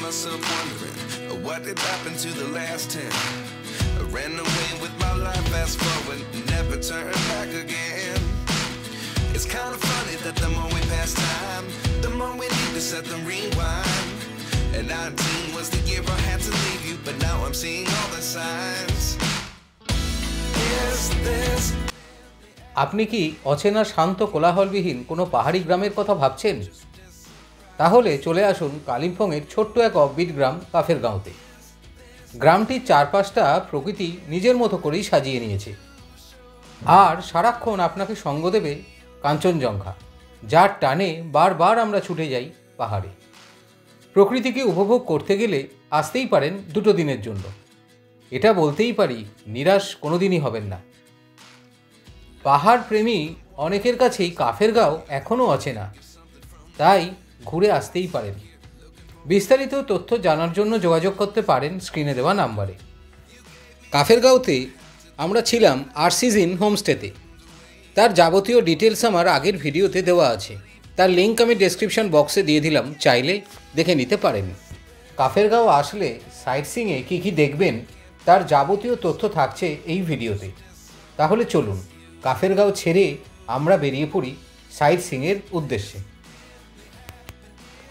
myself wondering what did happen to the last 10. I ran away with my life, fast forward, never turn back again. It's kind of funny that the more we pass time, the more we need to set them rewind. And 19 was the year I had to leave you, but now I'm seeing all the signs. Is this? আপনি কি অচেনা শান্ত কোলাহলবিহীন কোনো পাহাড়ি গ্রামের কথা ভাবছেন? তাহলে চলে আসুন কালিম্পংয়ের ছোট্ট এক অফবিট গ্রাম কাফেরগাঁওতে। গ্রামটির চারপাশটা প্রকৃতি নিজের মতো করেই সাজিয়ে নিয়েছে, আর সারাক্ষণ আপনাকে সঙ্গ দেবে কাঞ্চনজঙ্ঘা, যার টানে বারবার আমরা ছুটে যাই পাহাড়ে। প্রকৃতিকে উপভোগ করতে গেলে আসতেই পারেন 2 দিনের জন্য। এটা বলতেই পারি, নিরাশ কোনোদিনই হবেন না। পাহাড় প্রেমী অনেকের কাছেই কাফেরগাঁও এখনও অচেনা, তাই ঘুরে আসতেই পারেন। বিস্তারিত তথ্য জানার জন্য যোগাযোগ করতে পারেন স্ক্রিনে দেওয়া নাম্বারে। কাফেরগাঁওতে আমরা ছিলাম আরসিজ ইন হোমস্টেতে। তার যাবতীয় ডিটেলস আমার আগের ভিডিওতে দেওয়া আছে, তার লিঙ্ক আমি ডেসক্রিপশন বক্সে দিয়ে দিলাম, চাইলে দেখে নিতে পারেন। কাফেরগাঁও আসলে সাইট সিইংয়ে কী কী দেখবেন তার যাবতীয় তথ্য থাকছে এই ভিডিওতে। তাহলে চলুন কাফেরগাঁও ছেড়ে আমরা বেরিয়ে পড়ি সাইট সিইংয়ের উদ্দেশ্যে।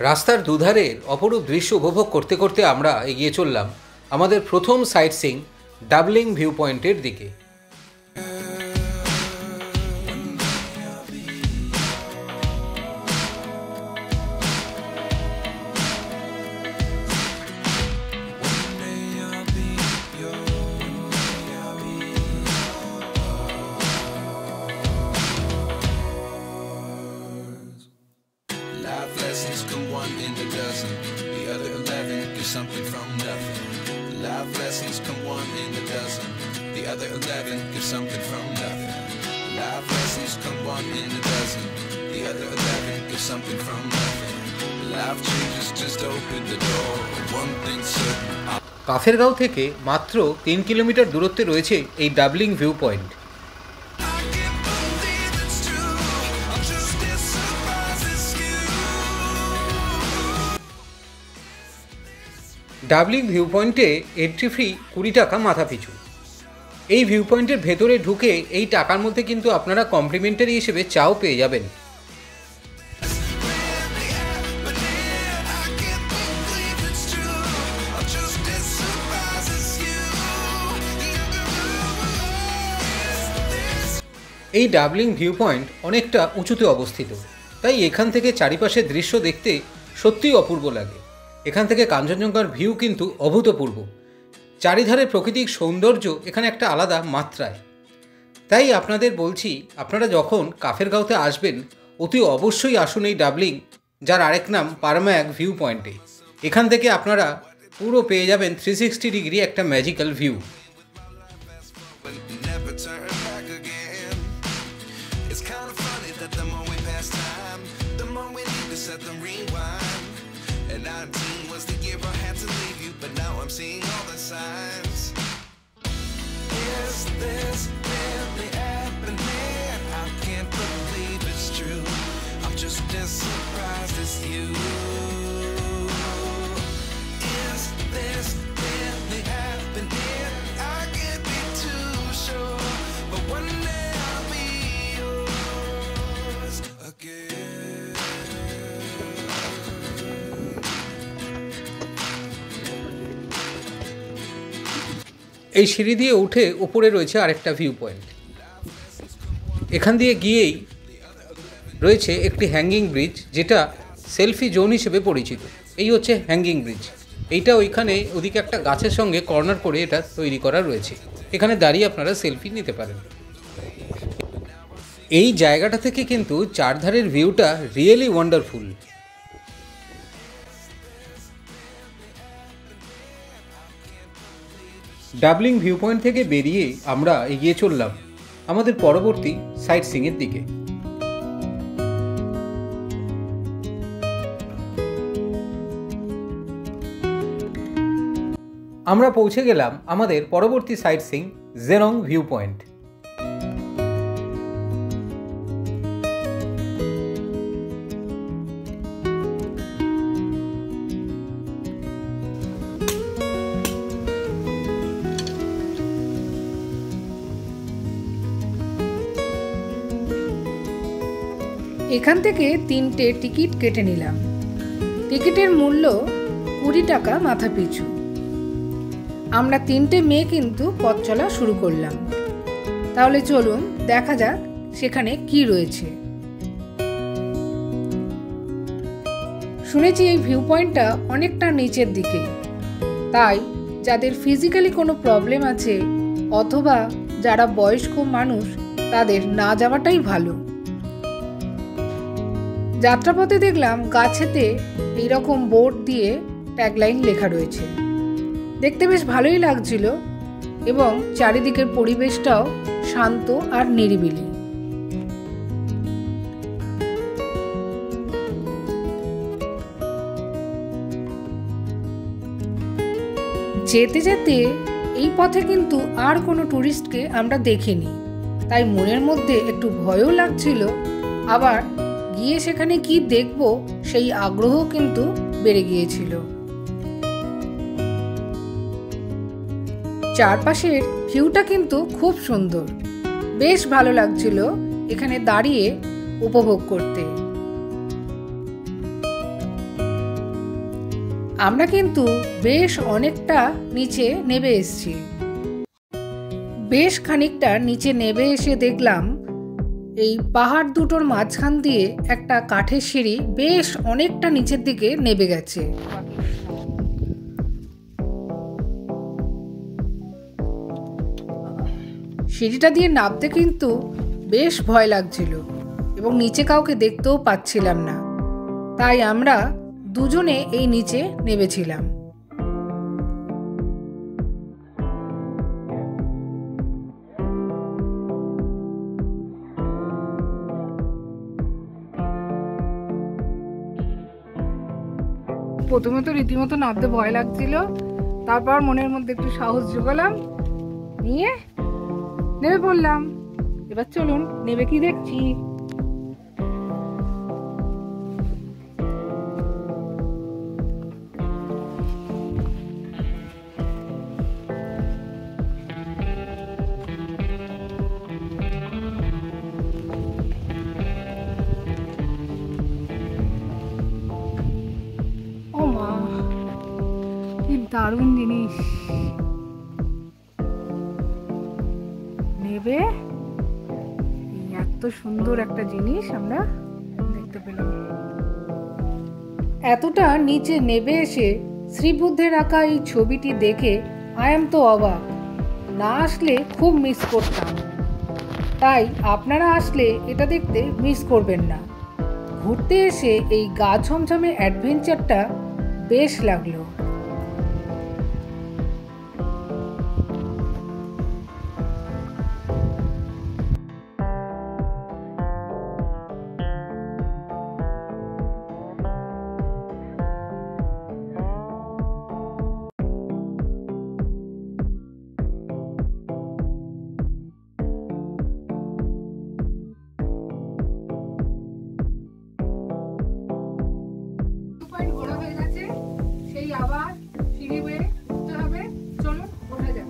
রাস্তার দুধারের অপরূপ দৃশ্য উপভোগ করতে করতে আমরা এগিয়ে চললাম আমাদের প্রথম সাইট সিইং ডাবলিং ভিউ পয়েন্টের দিকে। Something from nothing. Life lessons come 1 in a dozen. The other 11 give something from nothing. Life lessons come 1 in a dozen. The other 11 give something from nothing. Life changes just open the door. One thing certain. Kafergaon থেকে মাত্র 3 kilometre দূরত্বে রয়েছে এই doubling view point. Doubling view পয়েন্টে entry fee 20 টাকা মাথা পিছু। এই ভিউ পয়েন্টের ভেতরে ঢুকে এই টাকার মধ্যে কিন্তু আপনারা কমপ্লিমেন্টারি হিসেবে চাও পেয়ে যাবেন। এই ডাবলিং ভিউ পয়েন্ট অনেকটা উঁচুতে অবস্থিত, তাই এখান থেকে চারিপাশের দৃশ্য দেখতে সত্যিই অপূর্ব লাগে। এখান থেকে কাঞ্চনজঙ্ঘার ভিউ কিন্তু অভূতপূর্ব। চারিধারে প্রাকৃতিক সৌন্দর্য এখানে একটা আলাদা মাত্রায়। তাই আপনাদের বলছি, আপনারা যখন কাফেরগাঁওতে আসবেন অতি অবশ্যই আসুন এই ডাবলিং, যার আরেক নাম পারম্যাক ভিউ পয়েন্টে। এখান থেকে আপনারা পুরো পেয়ে যাবেন 360 ডিগ্রি একটা magical view. And 19 was the year I had to leave you, but now I'm seeing all the signs. Is this really happening? I can't believe it's true. I'm just as surprised as you. Is this really happening? I can't be too sure, but one day I'll be yours again. এই সিঁড়ি দিয়ে উঠে উপরে রয়েছে আরেকটা view point. এখান দিয়ে গিয়েই রয়েছে একটি হ্যাঙ্গিং ব্রিজ, যেটা সেলফি জোন হিসেবে পরিচিত। এই হচ্ছে হ্যাঙ্গিং ব্রিজ। এইটা ওইখানে ওদিকে একটা গাছের সঙ্গে কর্নার করে এটা তৈরি করা রয়েছে। এখানে দাঁড়িয়ে আপনারা সেলফি নিতে পারেন। এই জায়গাটা থেকে কিন্তু চারধারের ভিউটা really wonderful. Doubling view point থেকে বেরিয়ে আমরা এগিয়ে চললাম আমাদের পরবর্তী সাইট সিইংয়ের দিকে। আমরা পৌঁছে গেলাম আমাদের পরবর্তী সাইট সিইং জেরং ভিউ পয়েন্ট। এখান থেকে 3টে টিকিট কেটে নিলাম। টিকিটের মূল্য 20 টাকা মাথা পিছু। আমরা 3টে মেয়ে কিন্তু পথ চলা শুরু করলাম। তাহলে চলুন দেখা যাক সেখানে কি রয়েছে। শুনেছি এই ভিউ পয়েন্টটা অনেকটা নিচের দিকে, তাই যাদের ফিজিক্যালি কোনো প্রবলেম আছে অথবা যারা বয়স্ক মানুষ তাদের না যাওয়াটাই ভালো। যাত্রাপথে দেখলাম গাছেতে এইরকম বোর্ড দিয়ে ট্যাগলাইন লেখা রয়েছে, দেখতে বেশ ভালোই লাগছিল এবং চারিদিকের পরিবেশটাও শান্ত আর নিরিবিলি। যেতে যেতে এই পথে কিন্তু আর কোনো টুরিস্টকে আমরা দেখিনি, তাই মনের মধ্যে একটু ভয়ও লাগছিল, আবার গিয়ে সেখানে কি দেখব সেই আগ্রহ কিন্তু বেড়ে গিয়েছিল। চারপাশের ভিউটা কিন্তু খুব সুন্দর, বেশ ভালো লাগছিল এখানে দাঁড়িয়ে উপভোগ করতে। আমরা কিন্তু বেশ অনেকটা নিচে নেমে এসেছি। বেশ খানিকটা নিচে নেমে এসে দেখলাম এই পাহাড় দুটোর মাঝখান দিয়ে একটা কাঠের সিঁড়ি বেশ অনেকটা নিচের দিকে নেমে গেছে। সিঁড়িটা দিয়ে নামতে কিন্তু বেশ ভয় লাগছিল এবং নিচে কাউকে দেখতেও পাচ্ছিলাম না, তাই আমরা দুজনে এই নিচে নেমেছিলাম। প্রথমে তো রীতিমতো নামতে ভয় লাগছিল, তারপর মনের মধ্যে একটু সাহস জোগালাম, নিয়ে নেমে পড়লাম। এবার চলুন নেমে কি দেখছি। ও মা, কি দারুণ জিনিস! নেবে এত সুন্দর একটা জিনিস আমরা দেখতে পেলাম। এতটা নিচে নেমে এসে শ্রীবুদ্ধের আঁকা এই ছবিটি দেখে আয়াম তো অবাক, না আসলে খুব মিস করতাম। তাই আপনারা আসলে এটা দেখতে মিস করবেন না। ঘুরতে এসে এই গা ছমছমে অ্যাডভেঞ্চারটা বেশ লাগলো। ঘোরা হয়ে গেছে, সেই আবার সিঁড়ি বেয়ে উঠতে হবে। চলুন ওঠা যাক।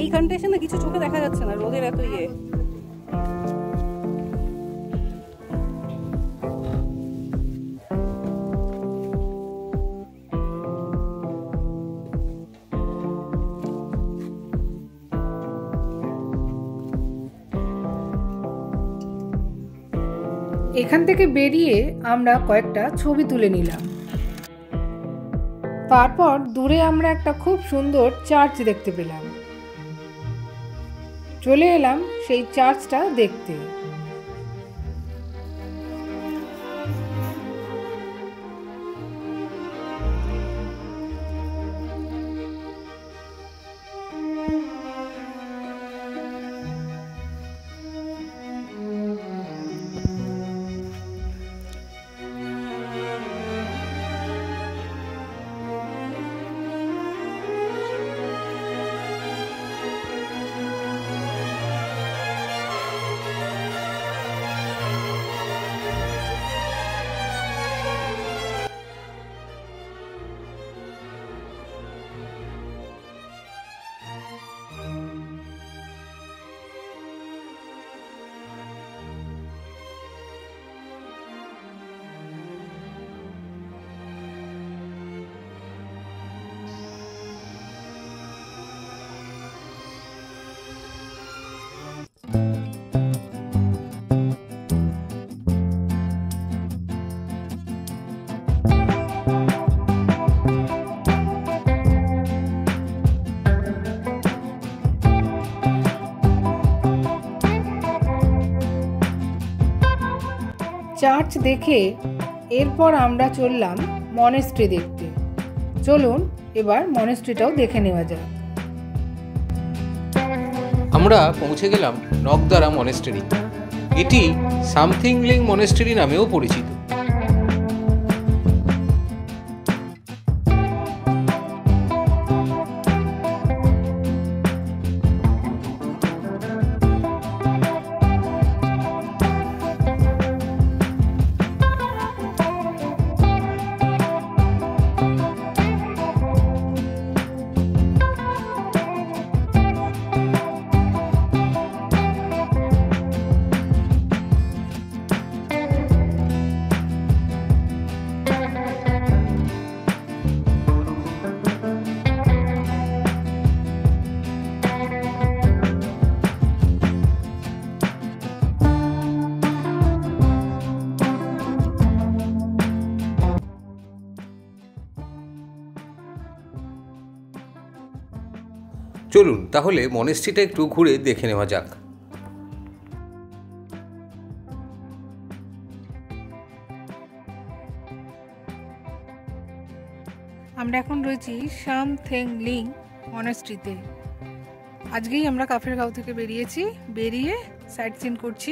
এইখানটা এসে না কিছু চোখে দেখা যাচ্ছে না, রোদের এত ইয়ে। এখান থেকে বেরিয়ে আমরা কয়েকটা ছবি তুলে নিলাম। তারপর দূরে আমরা একটা খুব সুন্দর চার্চ দেখতে পেলাম। চলে এলাম সেই চার্চটা দেখতে। চার্চ দেখে এরপর আমরা চললাম মনেস্ট্রি দেখতে। চলুন এবার মনেস্ট্রিটাও দেখে নেওয়া যাক। আমরা পৌঁছে গেলাম নগদারা মনেস্ট্রি। এটি সামথিং লিং মনেস্ট্রি নামেও পরিচিত। চলুন তাহলে মনেস্ট্রিটা একটু ঘুরে দেখে নেওয়া যাক। আমরা এখন রয়েছি সামথিং লিং মনেস্ট্রিতে। আজকেই আমরা কাফেরগাঁও থেকে বেরিয়ে সাইট সিন করছি।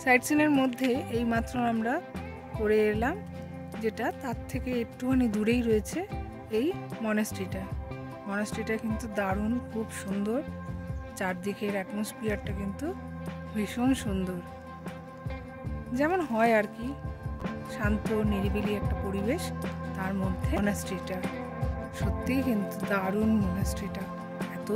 সাইট সিনের মধ্যে এই মাত্র আমরা করে এলাম, যেটা তার থেকে একটুখানি দূরেই রয়েছে এই মনেস্ট্রিটা। মনেস্ট্রিটা কিন্তু দারুণ, খুব সুন্দর। চারদিকের অ্যাটমসফিয়ারটা কিন্তু ভীষণ সুন্দর, যেমন হয় আর কি, শান্ত নিরিবিলি একটা পরিবেশ, তার মধ্যে মনেস্ট্রিটা সত্যিই কিন্তু দারুণ। মনেস্ট্রিটা এত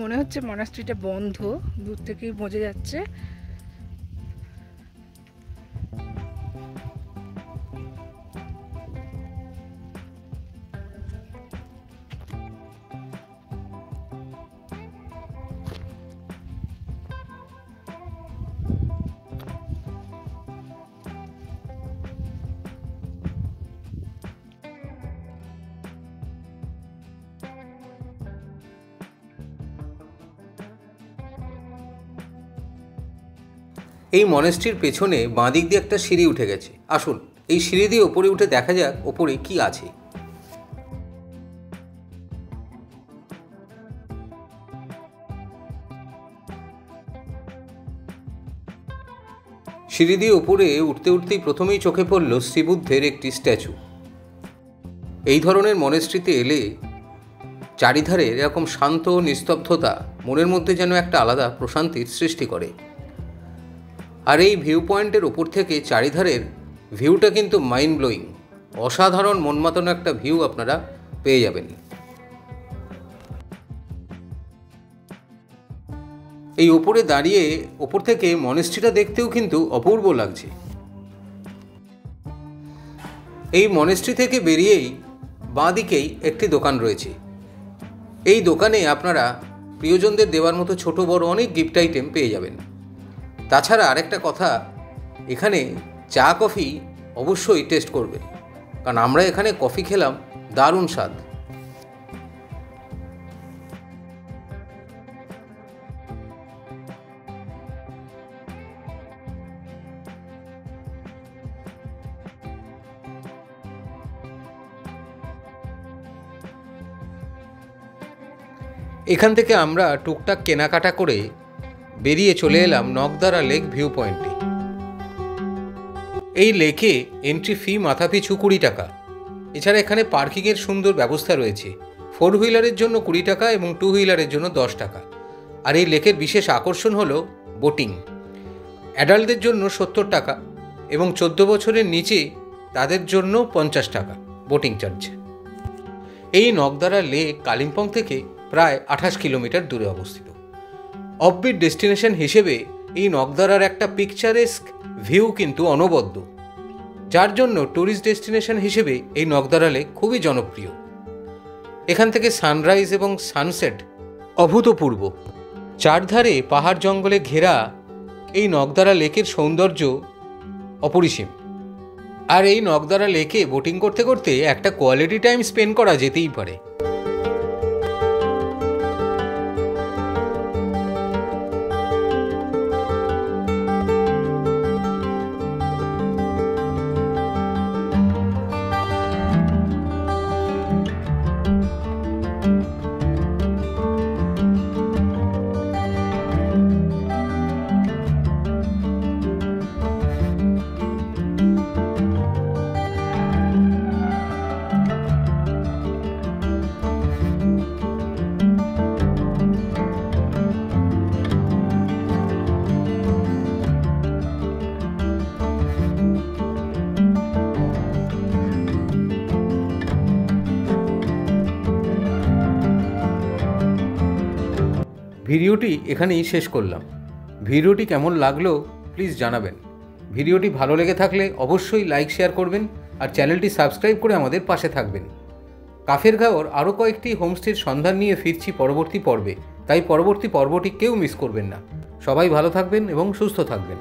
মনে হচ্ছে মনেস্ট্রিটা বন্ধ, দূর থেকেই বোঝা যাচ্ছে। এই মনেস্ট্রির পেছনে বাঁদিক দিয়ে একটা সিঁড়ি উঠে গেছে। আসুন এই সিঁড়ি দিয়ে ওপরে উঠে দেখা যাক ওপরে কি আছে। সিঁড়ি দিয়ে ওপরে উঠতে উঠতেই প্রথমেই চোখে পড়ল শ্রীবুদ্ধের একটি স্ট্যাচু। এই ধরনের মনেস্ট্রিতে এলে চারিধারে এরকম শান্ত নিস্তব্ধতা মনের মধ্যে যেন একটা আলাদা প্রশান্তির সৃষ্টি করে। আর এই ভিউ পয়েন্টের ওপর থেকে চারিধারের ভিউটা কিন্তু মাইন্ড ব্লোয়িং, অসাধারণ মন মাতানো একটা ভিউ আপনারা পেয়ে যাবেন। এই ওপরে দাঁড়িয়ে ওপর থেকে মনেস্ট্রিটা দেখতেও কিন্তু অপূর্ব লাগছে। এই মনেস্ট্রি থেকে বেরিয়েই বাঁদিকেই একটি দোকান রয়েছে। এই দোকানে আপনারা প্রিয়জনদের দেওয়ার মতো ছোট বড় অনেক গিফট আইটেম পেয়ে যাবেন। তাছাড়া আরেকটা কথা, এখানে চা কফি অবশ্যই টেস্ট করবেন, কারণ আমরা এখানে কফি খেলাম, দারুণ স্বাদ। এখান থেকে আমরা টুকটাক কেনাকাটা করে বেরিয়ে চলে এলাম নগদারা লেক ভিউ পয়েন্টে। এই লেকে এন্ট্রি ফি মাথাপিছু 20 টাকা। এছাড়া এখানে পার্কিংয়ের সুন্দর ব্যবস্থা রয়েছে। 4 হুইলারের জন্য 20 টাকা এবং 2 হুইলারের জন্য 10 টাকা। আর এই লেকের বিশেষ আকর্ষণ হলো বোটিং। অ্যাডাল্টদের জন্য 70 টাকা এবং 14 বছরের নিচে তাদের জন্য 50 টাকা বোটিং চার্জ। এই নগদারা লেক কালিম্পং থেকে প্রায় 28 কিলোমিটার দূরে অবস্থিত। অফবিট ডেস্টিনেশন হিসেবে এই নগদারার একটা পিকচারেস্ক ভিউ কিন্তু অনবদ্য, যার জন্য ট্যুরিস্ট ডেস্টিনেশন হিসেবে এই নগদারা লেক খুবই জনপ্রিয়। এখান থেকে সানরাইজ এবং সানসেট অভূতপূর্ব। চারধারে পাহাড় জঙ্গলে ঘেরা এই নগদারা লেকের সৌন্দর্য অপরিসীম। আর এই নকদারা লেকে বোটিং করতে করতে একটা কোয়ালিটি টাইম স্পেন্ড করা যেতেই পারে। ভিডিওটি এখানেই শেষ করলাম। ভিডিওটি কেমন লাগলো প্লিজ জানাবেন। ভিডিওটি ভালো লেগে থাকলে অবশ্যই লাইক শেয়ার করবেন আর চ্যানেলটি সাবস্ক্রাইব করে আমাদের পাশে থাকবেন। কাফেরগাঁওর আরও কয়েকটি হোমস্টের সন্ধান নিয়ে ফিরছি পরবর্তী পর্বে, তাই পরবর্তী পর্বটি কেউ মিস করবেন না। সবাই ভালো থাকবেন এবং সুস্থ থাকবেন।